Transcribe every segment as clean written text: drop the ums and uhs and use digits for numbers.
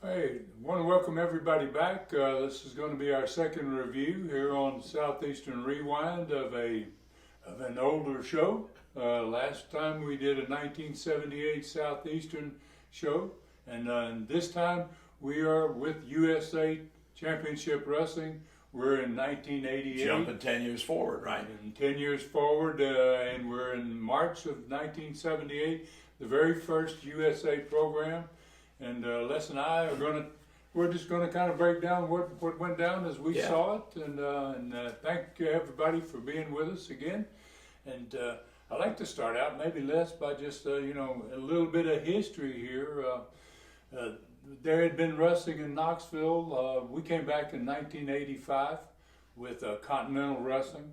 Hey, want to welcome everybody back. This is going to be our second review here on Southeastern Rewind of an older show. Last time we did a 1978 Southeastern show, and this time we are with USA Championship Wrestling. We're in 1988. Jumping 10 years forward, right? And 10 years forward, and we're in March of 1978, the very first USA program. And Les and I we're just gonna kind of break down what went down as we saw it, and thank everybody for being with us again. And I'd like to start out maybe Les by just a little bit of history here. There had been wrestling in Knoxville. We came back in 1985 with Continental Wrestling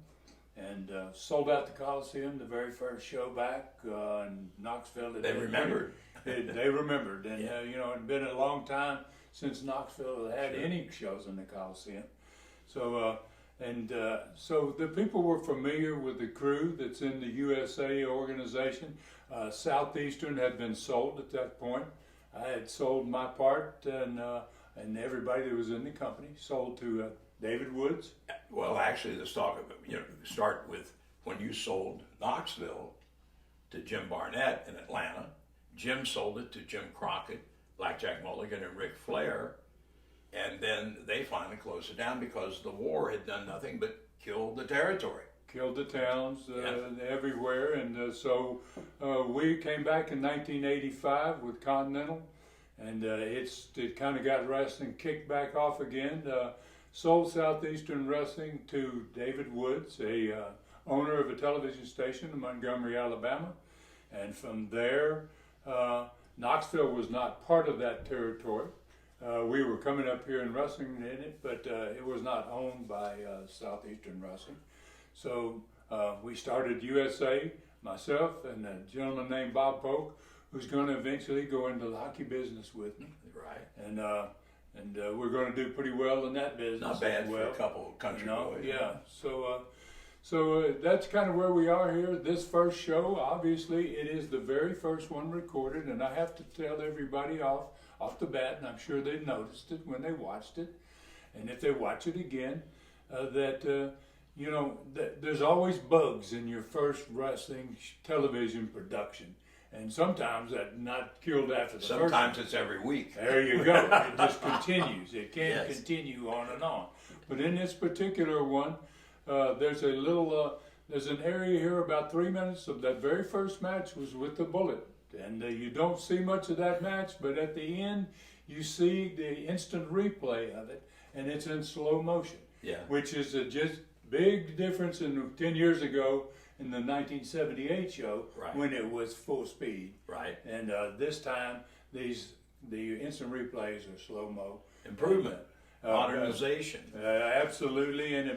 and sold out the Coliseum the very first show back in Knoxville. They remembered. They remembered, and it had been a long time since Knoxville had any shows in the Coliseum. So so the people were familiar with the crew that's in the USA organization. Southeastern had been sold at that point. I had sold my part, and everybody that was in the company sold to David Woods. Well, actually, let's talk about, start with when you sold Knoxville to Jim Barnett in Atlanta. Jim sold it to Jim Crockett, Blackjack Mulligan, and Ric Flair, and then they finally closed it down because the war had done nothing but kill the territory. Killed the towns everywhere, and so we came back in 1985 with Continental, and it kind of got wrestling kicked back off again. Sold Southeastern Wrestling to David Woods, a owner of a television station in Montgomery, Alabama, and from there, Knoxville was not part of that territory. We were coming up here and wrestling in it, but it was not owned by Southeastern Wrestling. So we started USA, myself and a gentleman named Bob Polk, who's going to eventually go into the hockey business with me. Right. And we're going to do pretty well in that business. Not bad as well. for a couple of country boys. Yeah. So that's kind of where we are here. This first show, obviously, it is the very first one recorded, and I have to tell everybody off the bat, and I'm sure they noticed it when they watched it, and if they watch it again, that there's always bugs in your first wrestling television production. And sometimes that's not killed after the first. Sometimes it's every week. There you go. It just continues. It can't continue on and on. But in this particular one, there's an area here about 3 minutes of that very first match was with the Bullet. And you don't see much of that match, but at the end, you see the instant replay of it, and it's in slow motion. Yeah. Which is a just big difference in 10 years ago in the 1978 show when it was full speed. Right. And this time, the instant replays are slow-mo. Improvement. Modernization. Absolutely, and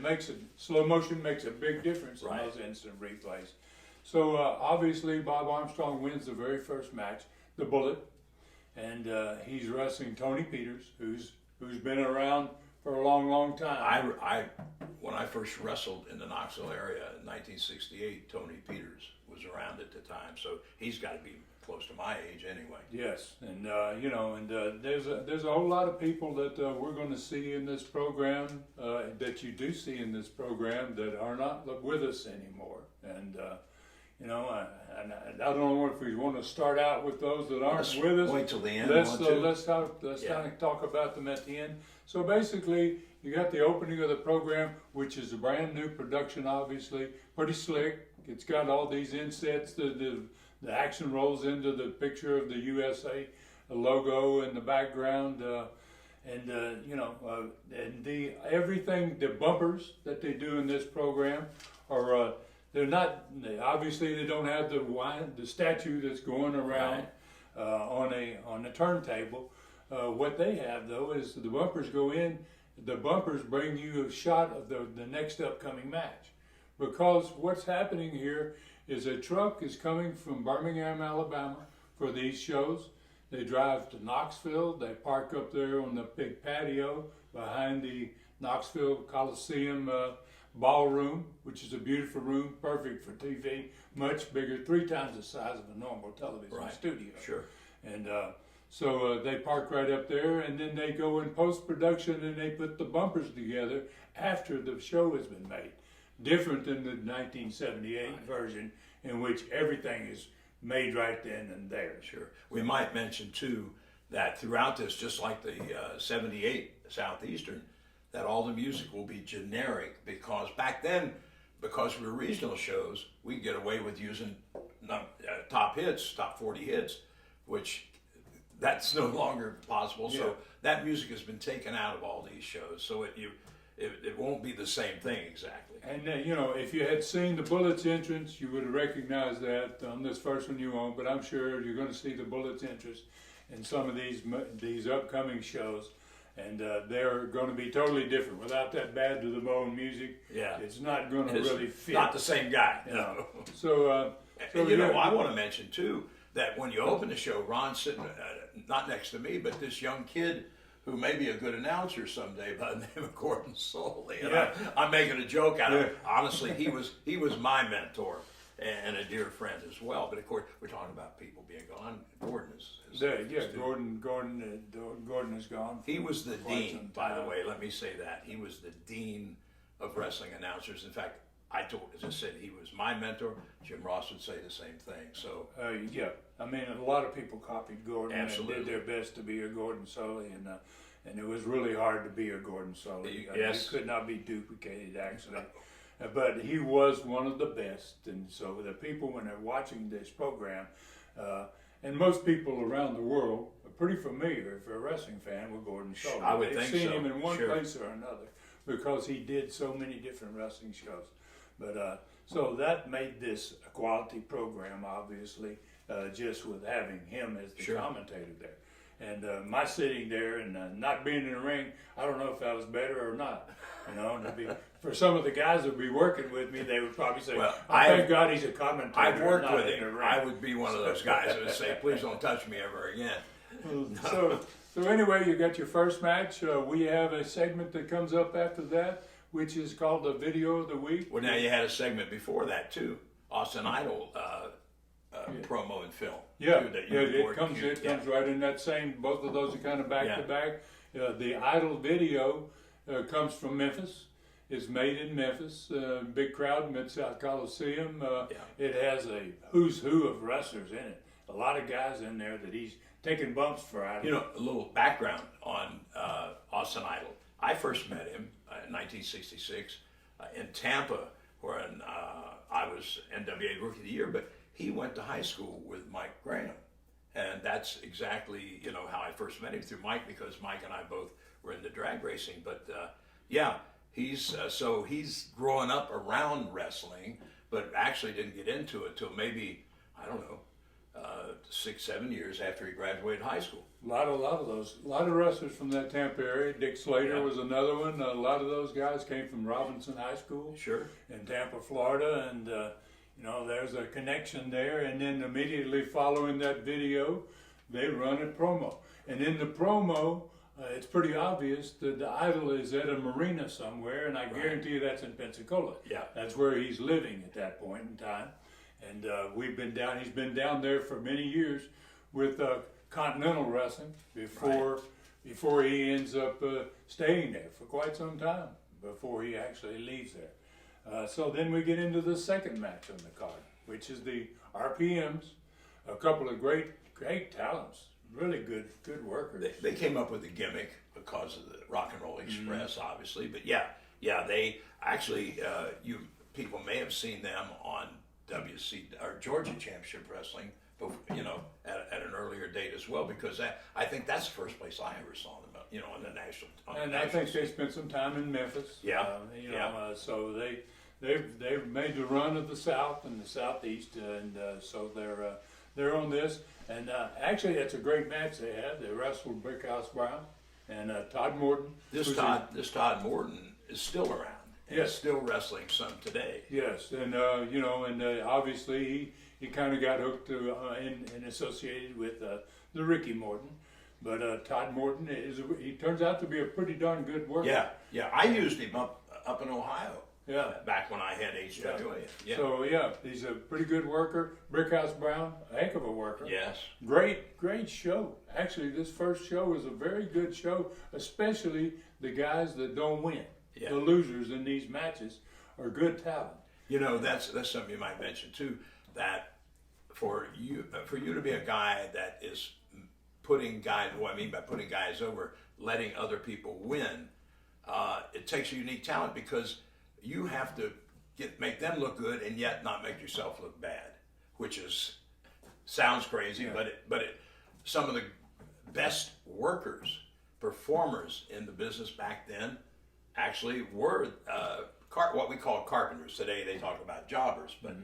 slow motion makes a big difference in those instant replays. So obviously Bob Armstrong wins the very first match, the Bullet, and he's wrestling Tony Peters, who's been around for a long, long time. When I first wrestled in the Knoxville area in 1968, Tony Peters was around at the time, so he's got to be close to my age anyway. Yes, and there's a whole lot of people that we're going to see in this program, that you do see in this program that are not with us anymore, and I don't know if we want to start out with those that aren't with us. Wait till the end. Let's kind of talk about them at the end. So basically, you got the opening of the program, which is a brand new production, obviously, pretty slick. It's got all these insets. The action rolls into the picture of the USA logo in the background, and everything. The bumpers that they do in this program are they're not obviously they don't have the statue that's going around on a turntable. What they have though is the bumpers go in. The bumpers bring you a shot of the next upcoming match, because what's happening here is a truck is coming from Birmingham, Alabama for these shows. They drive to Knoxville. They park up there on the big patio behind the Knoxville Coliseum ballroom, which is a beautiful room, perfect for TV, much bigger, 3 times the size of a normal television studio. Sure. And So they park right up there, and then they go in post-production and they put the bumpers together after the show has been made. Different than the 1978 version, in which everything is made right then and there. Sure. We might mention too that throughout this, just like the 78 Southeastern, that all the music will be generic, because back then, because we were regional shows, we get away with using top hits, top 40 hits, which that's no longer possible. Yeah. So that music has been taken out of all these shows. So it won't be the same thing exactly. And you know, if you had seen the Bullets entrance, you would have recognized that on this first one you won't, but I'm sure you're going to see the Bullets entrance in some of these upcoming shows, and they're going to be totally different. Without that bad to the bone music, Yeah. it's not going to really fit. Not the same guy. You know. So, And you know, I want to mention too that when you open the show, Ron's sitting not next to me, but this young kid who may be a good announcer someday by the name of Gordon Solie. And Yeah. I'm making a joke out of it. Honestly, he was my mentor and a dear friend as well. But of course, we're talking about people being gone. Gordon is Gordon is gone. He was the dean, some by the time. way. Let me say that he was the dean of wrestling announcers. In fact, as I said, he was my mentor. Jim Ross would say the same thing. So Yeah, I mean, a lot of people copied Gordon Absolutely. and did their best to be a Gordon Solie, and it was really hard to be a Gordon Solie. Yes. He could not be duplicated, actually. But he was one of the best, and so the people, when they're watching this program, and most people around the world are pretty familiar, if you're a wrestling fan, with Gordon Solie. I would They've think seen so, him in one sure. place or another, because he did so many different wrestling shows. But so that made this a quality program, obviously, just with having him as the Sure. commentator there. And my sitting there and not being in the ring, I don't know if that was better or not. You know, and for some of the guys that would be working with me, they would probably say, Well, thank God he's a commentator. I've worked not with in the him. ring." I would be one of those guys that would say, please don't touch me ever again. So anyway, you got your first match. We have a segment that comes up after that, which is called the Video of the Week. Well, now you had a segment before that too. Austin Idol promo and film. Yeah, too, that you it recorded. comes right in that same. Both of those are kind of back Yeah. to back. The Idol video comes from Memphis. It's made in Memphis. Big crowd, Mid-South Coliseum. It has a who's who of wrestlers in it. A lot of guys in there that he's taking bumps for. Idol. You know, a little background on Austin Idol. I first met him in 1966 in Tampa, where I was NWA Rookie of the Year, but he went to high school with Mike Graham. And that's exactly, you know, how I first met him, through Mike, because Mike and I both were into drag racing. But yeah, he's growing up around wrestling, but actually didn't get into it till maybe, I don't know, 6-7 years after he graduated high school. A lot of wrestlers from that Tampa area. Dick Slater Yeah. was another one. A lot of those guys came from Robinson High School Sure. in Tampa, Florida, and you know, there's a connection there. And then immediately following that video, they run a promo, and in the promo, it's pretty obvious that the Idol is at a marina somewhere, and I guarantee you that's in Pensacola. Yeah. That's where he's living at that point in time. And he's been down there for many years with Continental Wrestling before he ends up staying there for quite some time before he actually leaves there. So then we get into the second match on the card, which is the RPMs, a couple of great talents, really good workers. They came up with the gimmick because of the Rock and Roll Express, obviously. But yeah, they actually, you people may have seen them on WC or Georgia Championship Wrestling, you know, at an earlier date as well, because I think that's the first place I ever saw them, you know, on the national. And I think they spent some time in Memphis. Yeah. You know, so they've made the run of the South and the Southeast, and so they're on this. And actually, that's a great match they had. They wrestled Brickhouse Brown and Todd Morton. This Todd Morton is still around. And Yes. is still wrestling some today. Yes, and you know, and obviously he kind of got hooked and associated with the Ricky Morton, but Todd Morton he turns out to be a pretty darn good worker. Yeah. I used him up in Ohio. Yeah. Back when I had HWA. Yeah. So yeah, he's a pretty good worker. Brickhouse Brown, a heck of a worker. Yes. Great show. Actually, this first show was a very good show, especially the guys that don't win. Yeah. The losers in these matches are good talent. You know, that's something you might mention too. That for you to be a guy that is putting guys, what I mean by putting guys over, letting other people win, it takes a unique talent because you have to make them look good and yet not make yourself look bad, which sounds crazy, but some of the best workers, performers in the business back then actually were what we call carpenters. Today they talk about jobbers, but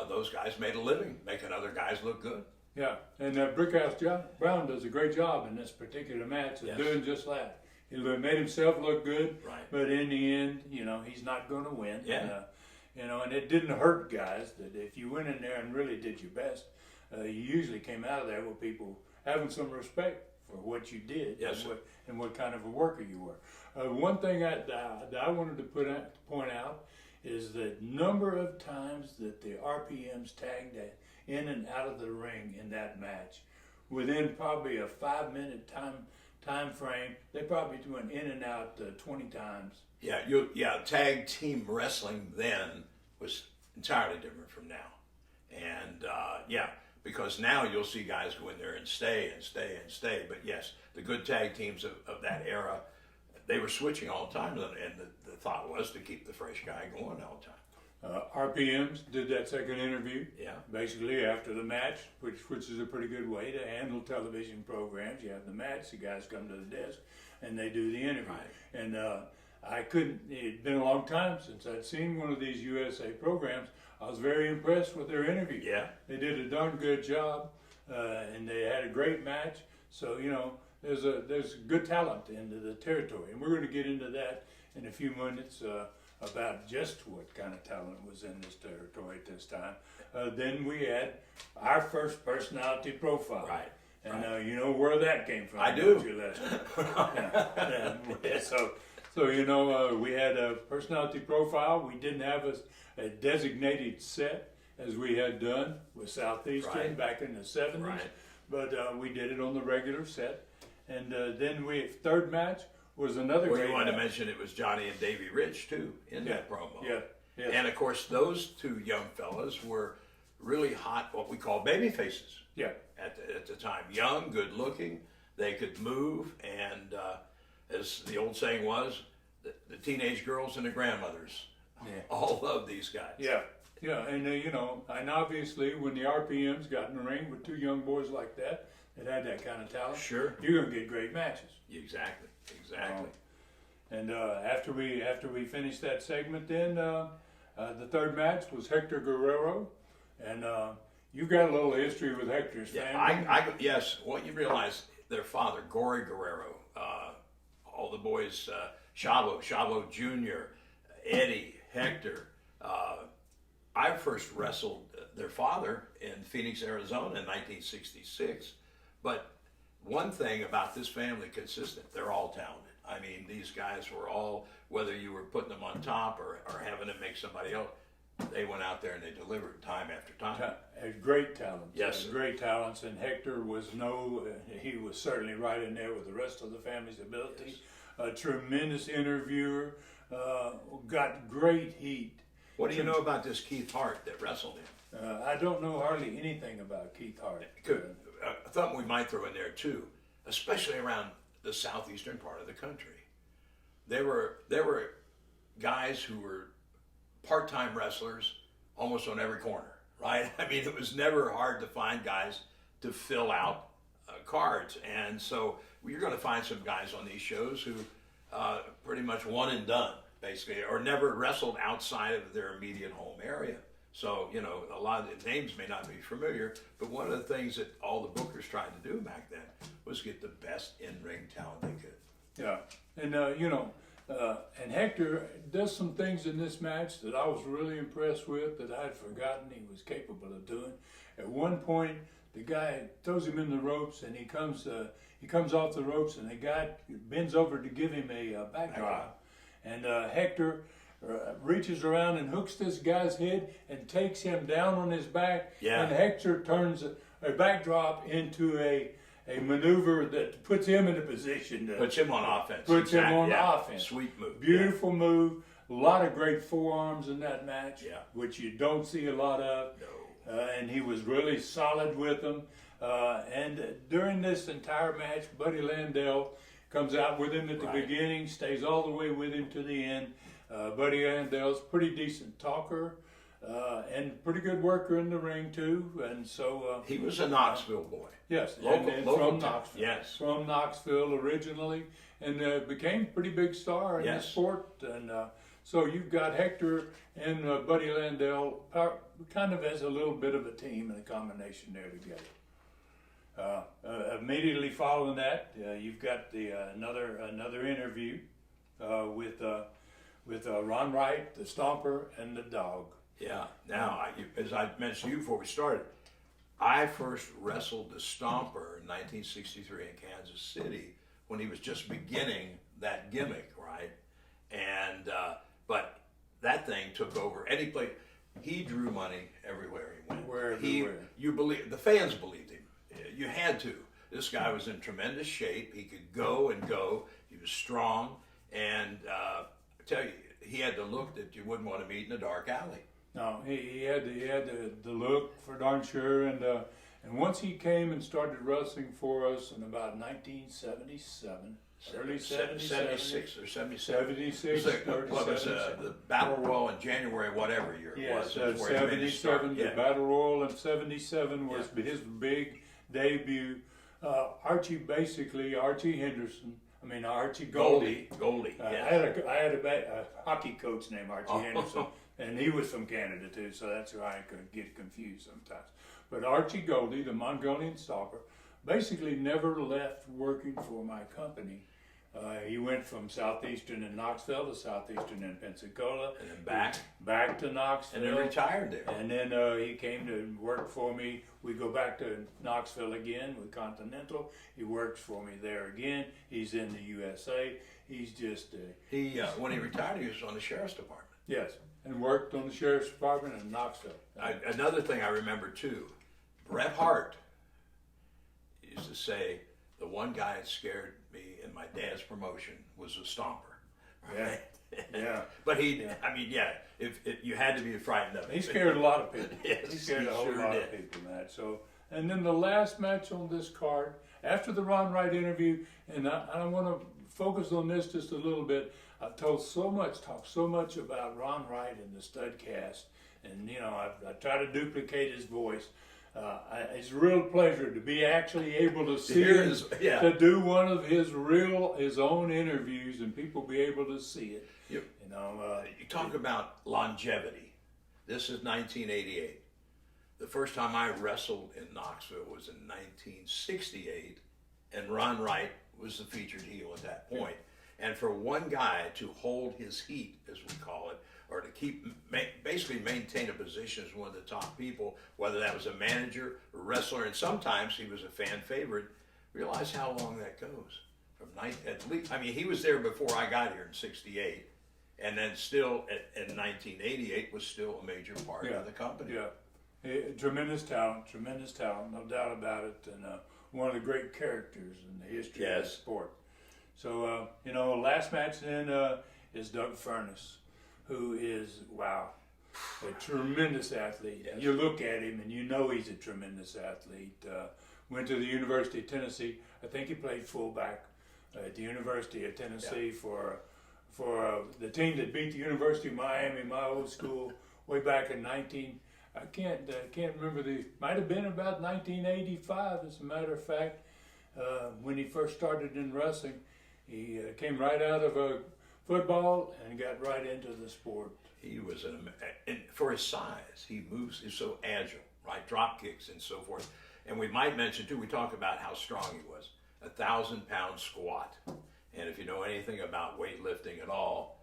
those guys made a living making other guys look good. Yeah, and Brickhouse Brown does a great job in this particular match of doing just that. He made himself look good, right. But in the end, he's not going to win. Yeah. And it didn't hurt guys that if you went in there and really did your best, you usually came out of there with people having some respect for what you did, yes, and what kind of a worker you were. One thing that I wanted to point out is the number of times that the RPMs tagged in and out of the ring in that match. Within probably a 5-minute time frame, they probably went in and out 20 times. Yeah, tag team wrestling then was entirely different from now. And because now you'll see guys go in there and stay. But yes, the good tag teams of that era, they were switching all the time, and the thought was to keep the fresh guy going all the time. RPMs did that second interview. Yeah. Basically after the match, which is a pretty good way to handle television programs. You have the match, the guys come to the desk, and they do the interview. Right. And it'd been a long time since I'd seen one of these USA programs. I was very impressed with their interview. Yeah. They did a darn good job, and they had a great match. So, there's good talent in the territory. And we're going to get into that in a few minutes, about just what kind of talent was in this territory at this time. Then we had our first personality profile. Right. And you know where that came from. I do. So we had a personality profile. We didn't have a designated set as we had done with Southeastern back in the 70s. Right. But we did it on the regular set. And then third match was another Well, great you wanted match. to mention it was Johnny and Davy Rich too in that promo. Yeah. And of course, those two young fellas were really hot, what we call baby faces. Yeah. At the time, young, good looking, they could move, and as the old saying was, the teenage girls and the grandmothers all loved these guys. Yeah. Yeah, and and obviously when the RPMs got in the ring with two young boys like that had that kind of talent, sure, you're gonna get great matches. Exactly. And after we finished that segment, then the third match was Hector Guerrero, and you got a little history with Hector's family. Yes. Well, you realize their father, Gory Guerrero, all the boys, Chavo Jr., Eddie, Hector. I first wrestled their father in Phoenix, Arizona in 1966. But one thing about this family consistent, they're all talented. I mean, these guys were all, whether you were putting them on top or having them make somebody else, they went out there and they delivered time after time. Great talents. Yes. Great talents. And Hector was he was certainly right in there with the rest of the family's ability. Yes. A tremendous interviewer, got great heat. What do you know about this Keith Hart that wrestled him? I don't know hardly anything about Keith Hart. Something we might throw in there too, especially around the southeastern part of the country. There were guys who were part-time wrestlers almost on every corner, right? I mean, it was never hard to find guys to fill out cards. And so you're going to find some guys on these shows who pretty much one and done, basically, or never wrestled outside of their immediate home area. So, a lot of the names may not be familiar, but one of the things that all the bookers tried to do back then was get the best in-ring talent they could. Yeah, and and Hector does some things in this match that I was really impressed with that I'd forgotten he was capable of doing. At one point, the guy throws him in the ropes, and he comes off the ropes, and the guy bends over to give him a backdrop, and Hector reaches around and hooks this guy's head and takes him down on his back. Yeah. And Hector turns a backdrop into a maneuver that puts him in a position to Puts him on offense. Puts him on Yeah. offense. Sweet move. Beautiful move. A lot of great forearms in that match, Yeah. which you don't see a lot of. No. And he was really solid with them. And during this entire match, Buddy Landell comes out with him at the Right. beginning, stays all the way with him to the end. Buddy Landell's pretty decent talker and pretty good worker in the ring too. And so He was a Knoxville boy. yes, Local from town. Knoxville. Yes. From Knoxville originally, and became a pretty big star in the Yes. sport. And so you've got Hector and Buddy Landell kind of as a little bit of a team and a combination there together. Immediately following that, you've got the another interview with Ron Wright, the Stomper, and the Dog. Yeah. Now, as I mentioned to you before we started, I first wrestled the Stomper in 1963 in Kansas City when he was just beginning that gimmick, right? And but that thing took over. He drew money everywhere he went. Everywhere. You believe the fans believed him. You had to. This guy was in tremendous shape. He could go and go. He was strong, and I tell you, he had the look that you wouldn't want to meet in a dark alley. No, he had the look for darn sure, and once he came and started wrestling for us in about 1977, early 76 or 77. 76, What was the Battle Royal in January, whatever year it yes, was. Where he made his start. 77. Yeah. The Battle Royal in 77 was his big debut. Archie Henderson. Archie Goldie. Goldie, yeah. I had a hockey coach named Archie Henderson, and he was from Canada too, so that's why I could get confused sometimes. But Archie Goldie, the Mongolian stalker, basically never left working for my company. He went from Southeastern in Knoxville to Southeastern in Pensacola, And then back to Knoxville, and then retired there. and then he came to work for me. We go back to Knoxville again with Continental. He works for me there again. He's in the USA. He's just When he retired, he was on the sheriff's department. yes, and worked on the sheriff's department in Knoxville. Another thing I remember too, Bret Hart used to say, the one guy that scared me in my dad's promotion was a Stomper. Yeah, yeah. But if you had to be frightened of him. He scared a lot of people. Yes, he scared he a whole sure lot did. of people, Matt. So, and then the last match on this card, after the Ron Wright interview, and I want to focus on this just a little bit. I've talked so much about Ron Wright in the Studcast, and I try to duplicate his voice. It's a real pleasure to be actually able to see him, to do one of his own interviews, and people be able to see it. You talk about longevity. This is 1988. The first time I wrestled in Knoxville was in 1968, and Ron Wright was the featured heel at that point. And for one guy to hold his heat, as we call it, or to basically maintain a position as one of the top people, whether that was a manager, a wrestler, and sometimes he was a fan favorite, realize how long that goes. At least, he was there before I got here in 68, and then still in 1988 was still a major part of the company. Yeah, tremendous talent, no doubt about it, and one of the great characters in the history of the sport. So, last match then is Doug Furnas, who is, a tremendous athlete. Yes. You look at him and you know he's a tremendous athlete. Went to the University of Tennessee. I think he played fullback at the University of Tennessee for the team that beat the University of Miami, my old school, way back in I can't remember might have been about 1985, as a matter of fact, when he first started in wrestling. He came right out of football and got right into the sport. He was and for his size, he's so agile, right? Drop kicks and so forth. And we might mention too, we talk about how strong he was. 1,000-pound squat. And if you know anything about weightlifting at all,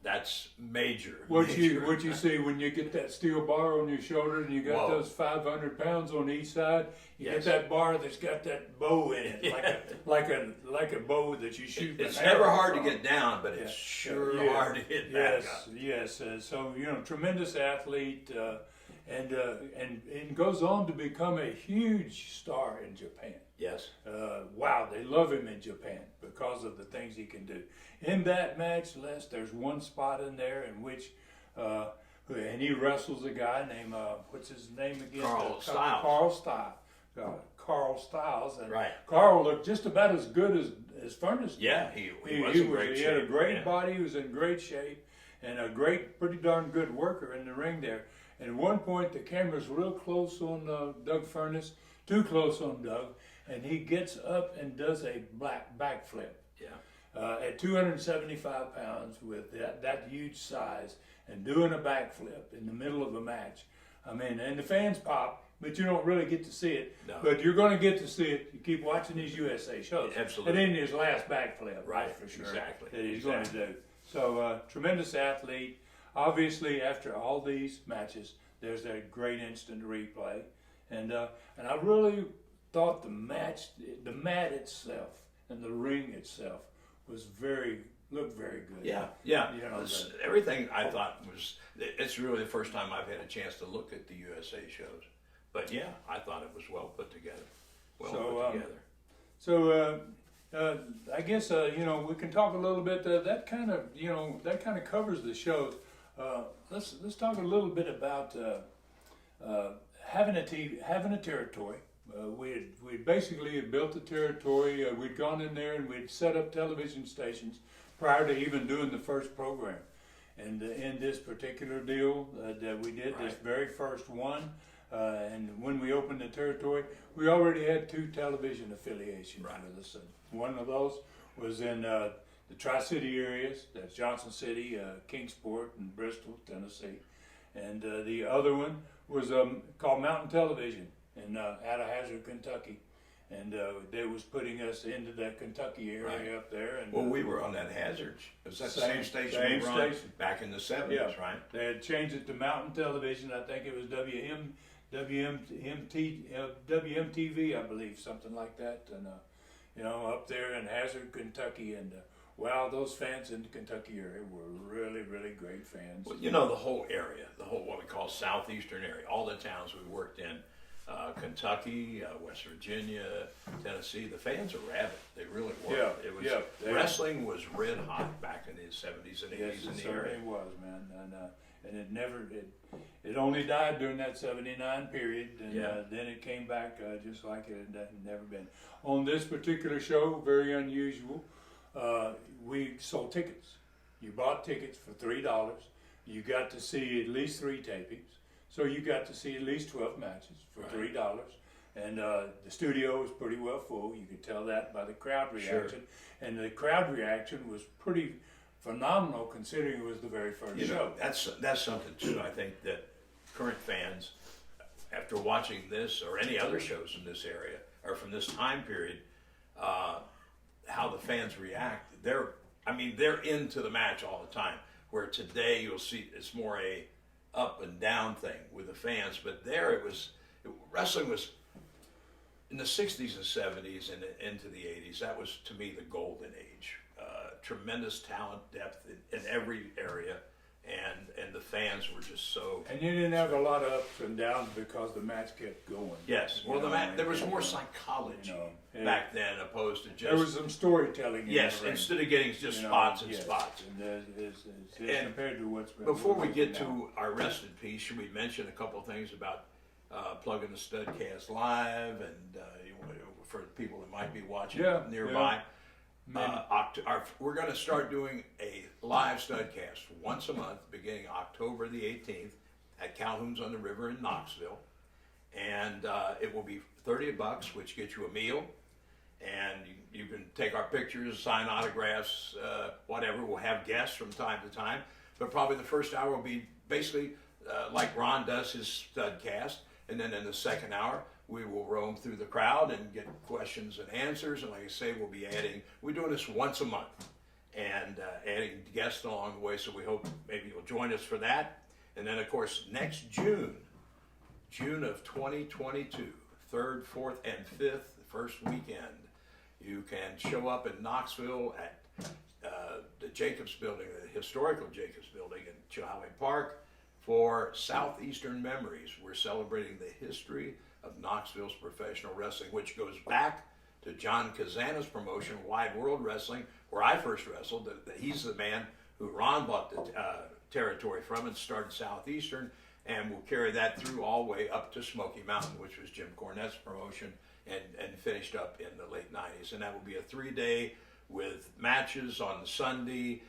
That's major. What you see when you get that steel bar on your shoulder and you got Whoa. those 500 pounds on each side, you Yes. get that bar that's got that bow in it, like a bow that you shoot. It's an never arrow hard from. to get down, but it's sure Yeah. hard to get back up. Yes. So tremendous athlete, and goes on to become a huge star in Japan. Yes. Wow, they love him in Japan because of the things he can do. In that match, Les, there's one spot in there in which, and he wrestles a guy named, what's his name again? Carl Stiles. Carl Stiles. And Right. Carl looked just about as good as Furnas did. Yeah, he was in great He shape. had a great Yeah. body, he was in great shape, and a pretty darn good worker in the ring there. And at one point, the camera's real close on Doug Furnas, too close on Doug, and he gets up and does a backflip. Yeah. At 275 pounds with that huge size and doing a backflip in the middle of a match. I mean, and the fans pop, but you don't really get to see it. No. But you're going to get to see it. You keep watching these USA shows. Absolutely. And in his last backflip, Right, that's for sure. exactly, That he's exactly. going to do. So, tremendous athlete. Obviously, after all these matches, there's that great instant replay. And I really thought the mat itself and the ring itself looked very good. Yeah. Everything I thought it's really the first time I've had a chance to look at the USA shows. But yeah, I thought it was well put together. So I guess we can talk a little bit. That kind of covers the shows. Let's talk a little bit about having a territory. We basically had built the territory. We'd gone in there and we'd set up television stations prior to even doing the first program. And in this particular deal that we did, this very first one, and when we opened the territory, we already had 2 television affiliations with us. One of those was in the Tri-City areas. That's Johnson City, Kingsport, and Bristol, Tennessee. And the other one was called Mountain Television out of Hazard, Kentucky. And they was putting us into that Kentucky area up there. And we were on that Hazard. Was that the same station we were on back in the 70s, right? They had changed it to Mountain Television. I think it was WMTV, I believe, something like that. And up there in Hazard, Kentucky, and wow, those fans in the Kentucky area were really, really great fans. Well, the whole area, what we call Southeastern area, all the towns we worked in, Kentucky, West Virginia, Tennessee, the fans are rabid. They really were. Yeah, wrestling was red hot back in the 70s and 80s yes, in it the area. certainly was, man. And it only died during that 79 period, and then it came back just like it had never been. On this particular show, very unusual, we sold tickets. You bought tickets for $3. You got to see at least 3 tapings. So you got to see at least 12 matches for $3. And the studio was pretty well full. You could tell that by the crowd reaction. Sure. And the crowd reaction was pretty phenomenal considering it was the very first show. That's something too. I think that current fans, after watching this or any other shows in this area or from this time period, how the fans react. They're into the match all the time. Where today you'll see it's more a up and down thing with the fans, but there wrestling was in the 60s and 70s and into the 80s. That was to me the golden age. Tremendous talent, depth in every area, and the fans were just so. And you didn't have a lot of ups and downs because the match kept going. Yes, well, there was more psychology back then opposed to just. There was some storytelling. Yes, instead of getting just spots and spots. And compared to what's been. Before we get to our rest in peace, should we mention a couple of things about plugging the Studcast live and for people that might be watching nearby? We're going to start doing a live Studcast once a month, beginning October the 18th at Calhoun's on the River in Knoxville, and it will be $30, which gets you a meal, and you can take our pictures, sign autographs, whatever. We'll have guests from time to time, but probably the first hour will be basically like Ron does his Studcast, and then in the second hour we will roam through the crowd and get questions and answers, and like I say, we're doing this once a month, and adding guests along the way. So we hope maybe you'll join us for that. And then, of course, next June of 2022, 3rd, 4th, and 5th, first weekend, you can show up in Knoxville at the Jacobs Building, the historical Jacobs Building in Chilhowie Park for Southeastern Memories. We're celebrating the history of Knoxville's professional wrestling, which goes back to John Kazana's promotion, Wide World Wrestling, where I first wrestled. He's the man who Ron bought the territory from and started Southeastern, and we'll carry that through all the way up to Smoky Mountain, which was Jim Cornette's promotion, and finished up in the late 90s. And that will be a 3-day with matches on Sunday,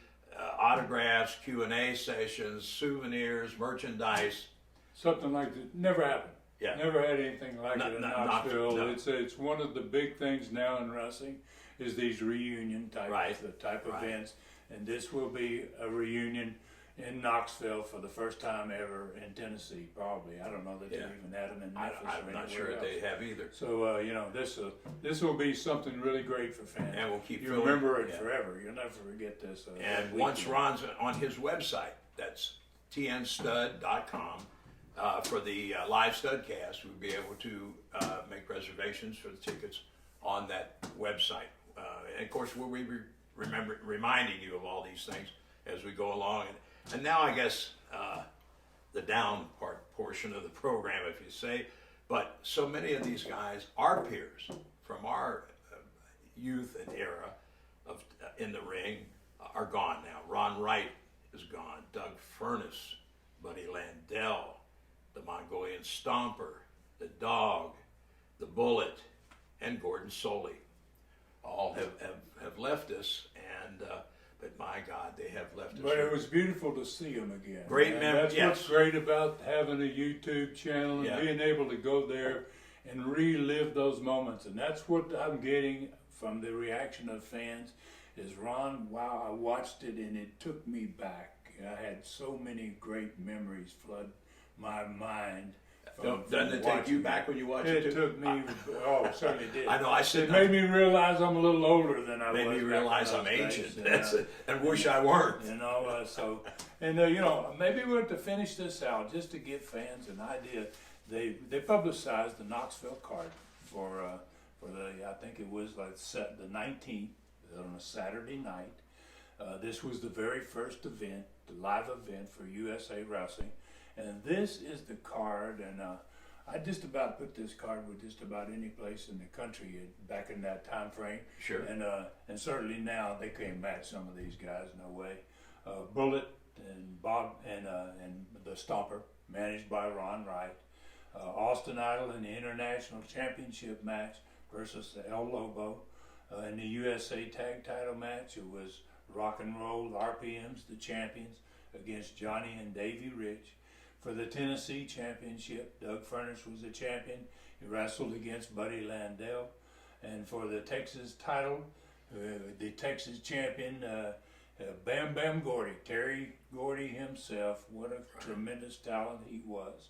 autographs, Q&A sessions, souvenirs, merchandise. Something like that never happened. Yeah. Never had anything like it in Knoxville. No. It's one of the big things now in wrestling is these reunion type events, and this will be a reunion in Knoxville for the first time ever in Tennessee. Probably, I don't know that they even had them in Memphis. I'm not sure else. they have either. So this will be something really great for fans. And we'll keep. You remember it forever. You'll never forget this. And once Ron's on his website, that's tnstud.com. For the live Studcast, we'll be able to make reservations for the tickets on that website. And of course, we'll be reminding you of all these things as we go along. And now, I guess, the down portion of the program, if you say. But so many of these guys, our peers from our youth and era of in the ring, are gone now. Ron Wright is gone. Doug Furnas, Buddy Landell, the Mongolian Stomper, the Dog, the Bullet, and Gordon Solie. All have left us, and but my God, they have left us. But it was beautiful to see them again. Great memories. That's what's great about having a YouTube channel and Yeah. being able to go there and relive those moments. And that's what I'm getting from the reaction of fans is, Ron, wow, I watched it and it took me back. I had so many great memories flood my mind. Doesn't it take you back when you watch it? It took me, it certainly did. I know, It made me realize I'm a little older than I was. Made me realize I'm days, ancient. That's it. And wish I weren't. Maybe we're to finish this out, just to give fans an idea. They publicized the Knoxville card for I think it was like the 19th on a Saturday night. This was the very first event, the live event for USA Wrestling. And this is the card, and I just about put this card with just about any place in the country back in that time frame. Sure. And certainly now they can't match some of these guys, no way. Bullet and Bob and the Stomper, managed by Ron Wright. Austin Idol in the International Championship match versus the El Lobo. In the USA Tag Title match, it was Rock and Roll RPMs, the champions, against Johnny and Davey Rich. For the Tennessee Championship, Doug Furnas was the champion. He wrestled against Buddy Landell. And for the Texas title, the Texas champion, Bam Bam Gordy, Terry Gordy himself. What a tremendous talent he was.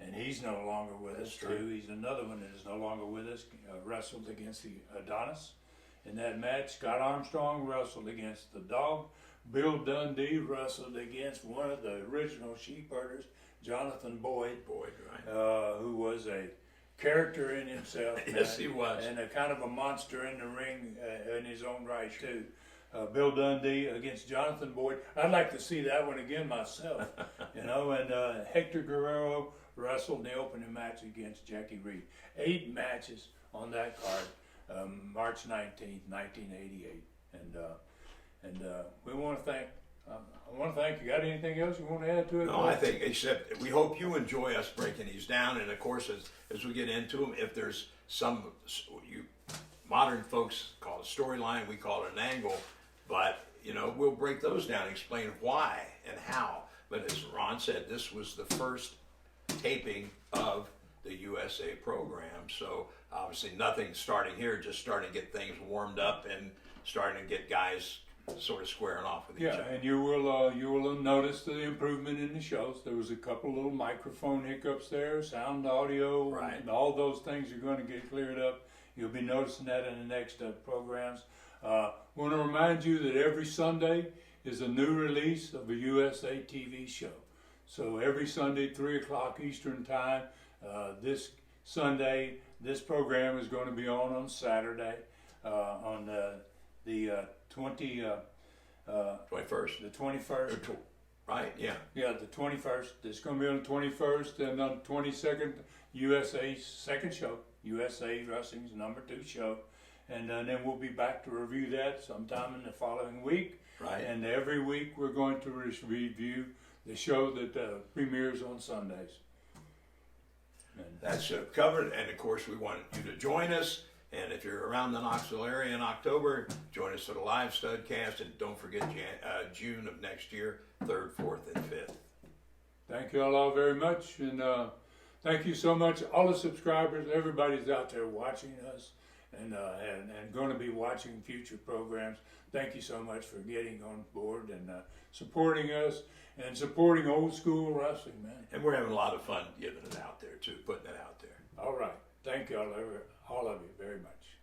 And he's no longer with us, too. He's another one that is no longer with us. Wrestled against the Adonis. In that match, Scott Armstrong wrestled against the Dog. Bill Dundee wrestled against one of the original sheep herders, Jonathan Boyd. Who was a character in himself. Yes, he was. And a kind of a monster in the ring in his own right, too. Bill Dundee against Jonathan Boyd. I'd like to see that one again myself. And Hector Guerrero wrestled in the opening match against Jackie Reed. 8 matches on that card, March 19th, 1988. And we want to thank. I want to thank you. Got anything else you want to add to it? No, I think except we hope you enjoy us breaking these down. And of course, as we get into them, if there's some you modern folks call it a storyline, we call it an angle. But we'll break those down, explain why and how. But as Ron said, this was the first taping of the USA program. So obviously, nothing starting here, just starting to get things warmed up and starting to get guys sort of squaring off with each other. Yeah, and you will notice the improvement in the shows. There was a couple little microphone hiccups there, sound, audio, right. And all those things are going to get cleared up. You'll be noticing that in the next programs. Want to remind remind you that every Sunday is a new release of a USA TV show. So every Sunday, 3 o'clock Eastern Time. This Sunday, this program is going to be on Saturday, on the 21st. The 21st. Right, yeah. Yeah, the 21st. It's going to be on the 21st, and on the 22nd, USA's second show, USA Wrestling's #2 show. And then we'll be back to review that sometime in the following week. Right. And every week we're going to review the show that premieres on Sundays. And that's covered, and of course we want you to join us. And if you're around the Knoxville area in October, join us for the live Studcast, and don't forget June of next year, 3rd, 4th, and 5th. Thank you all very much, and thank you so much, all the subscribers, everybody's out there watching us, and going to be watching future programs. Thank you so much for getting on board and supporting us and supporting old school wrestling, man. And we're having a lot of fun giving it out there too, putting it out there. All right. Thank you all of you very much.